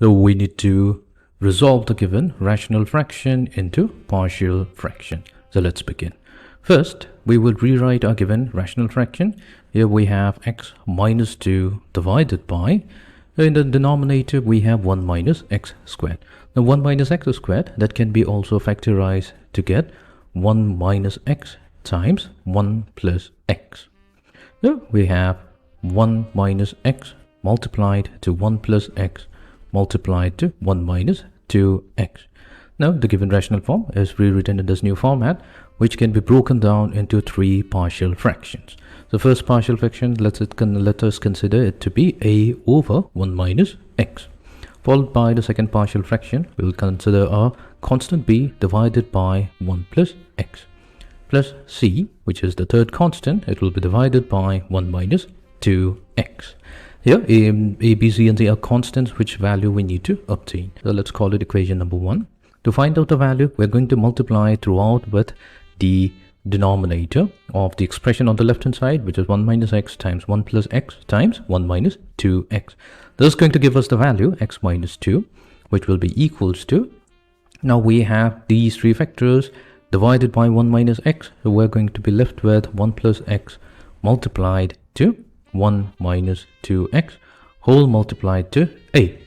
So we need to resolve the given rational fraction into partial fraction. So let's begin. First, we will rewrite our given rational fraction. Here we have x minus 2 divided by, in the denominator we have 1 minus x squared. Now 1 minus x squared, that can be also factorized to get 1 minus x times 1 plus x. So we have 1 minus x multiplied to 1 plus x multiplied to 1 minus 2x. Now the given rational form is rewritten in this new format, which can be broken down into three partial fractions. The first partial fraction, let us consider it to be a over 1 minus x. Followed by the second partial fraction, we will consider a constant b divided by 1 plus x. Plus c, which is the third constant, it will be divided by 1 minus 2x. Here, a, b, c, and d are constants which value we need to obtain. So let's call it equation number 1. To find out the value, we're going to multiply throughout with the denominator of the expression on the left hand side, which is 1 minus x times 1 plus x times 1 minus 2x. This is going to give us the value x minus 2, which will be equals to, now we have these three factors divided by 1 minus x, so we're going to be left with 1 plus x multiplied to 1 minus 2x whole multiplied to a,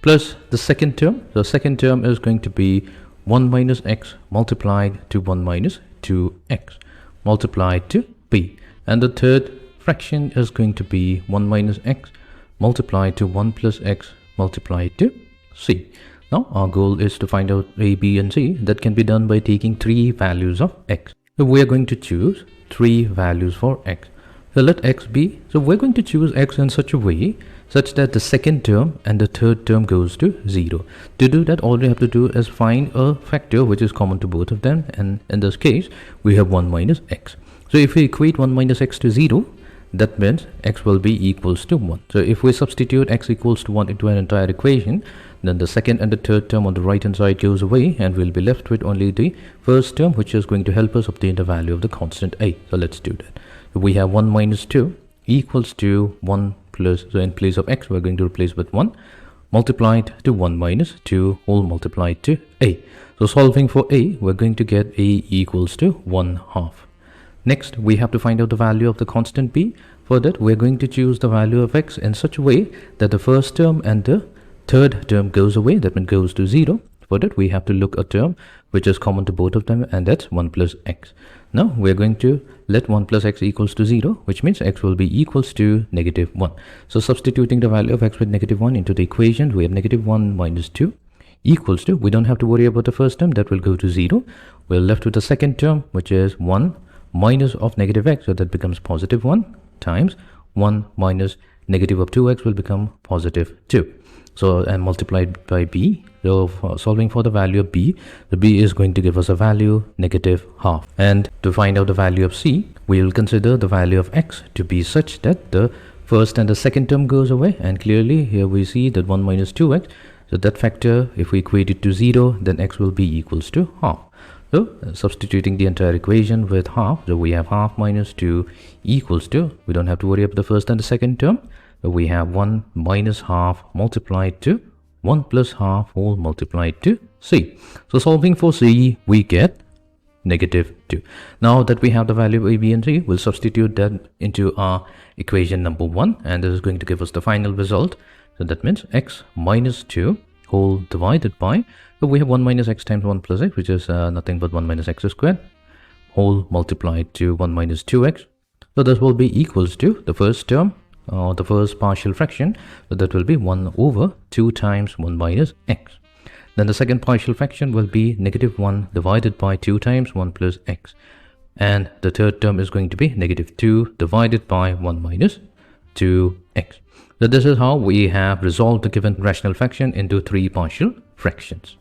plus the second term. The second term is going to be 1 minus x multiplied to 1 minus 2x multiplied to b, and the third fraction is going to be 1 minus x multiplied to 1 plus x multiplied to c. Now our goal is to find out a, b, and c. That can be done by taking three values of x. So we are going to choose three values for x. So let x be, so we're going to choose x in such a way such that the second term and the third term goes to 0. To do that, all we have to do is find a factor which is common to both of them, and in this case we have 1 minus x. So if we equate 1 minus x to 0, that means x will be equals to 1. So if we substitute x equals to 1 into an entire equation, then the second and the third term on the right hand side goes away, and we'll be left with only the first term, which is going to help us obtain the value of the constant a. So let's do that. So we have 1 minus 2 equals to 1 plus, so in place of x we're going to replace with 1 multiplied to 1 minus 2 whole multiplied to a. So solving for a, we're going to get a equals to 1/2. Next, we have to find out the value of the constant b. For that, we're going to choose the value of x in such a way that the first term and the third term goes away, that means goes to 0. For that, we have to look a term which is common to both of them, and that's 1 plus x. Now we're going to let 1 plus x equals to 0, which means x will be equals to negative 1. So substituting the value of x with negative 1 into the equation, we have negative 1 minus 2 equals to, we don't have to worry about the first term, that will go to 0. We're left with the second term, which is 1 minus of negative x, so that becomes positive 1 times 1 minus negative of 2x will become positive 2. So and multiplied by b. So for solving for the value of b, the b is going to give us a value negative 1/2. And to find out the value of c, we will consider the value of x to be such that the first and the second term goes away, and clearly here we see that 1 minus 2x, so that factor, if we equate it to 0, then x will be equals to 1/2. So substituting the entire equation with 1/2, so we have 1/2 minus 2 equals to, we don't have to worry about the first and the second term, so we have 1 minus 1/2 multiplied to 1 plus 1/2 whole multiplied to c. So solving for c, we get negative 2. Now that we have the value of a, b, and c, we'll substitute that into our equation number 1, and this is going to give us the final result. So that means x minus 2 whole divided by, so we have 1 minus x times 1 plus x, which is nothing but 1 minus x squared whole multiplied to 1 minus 2x. So this will be equals to the first term, the first partial fraction, so that will be 1 over 2 times 1 minus x. Then the second partial fraction will be negative 1 divided by 2 times 1 plus x. And the third term is going to be negative 2 divided by 1 minus 2x. So this is how we have resolved the given rational fraction into three partial fractions.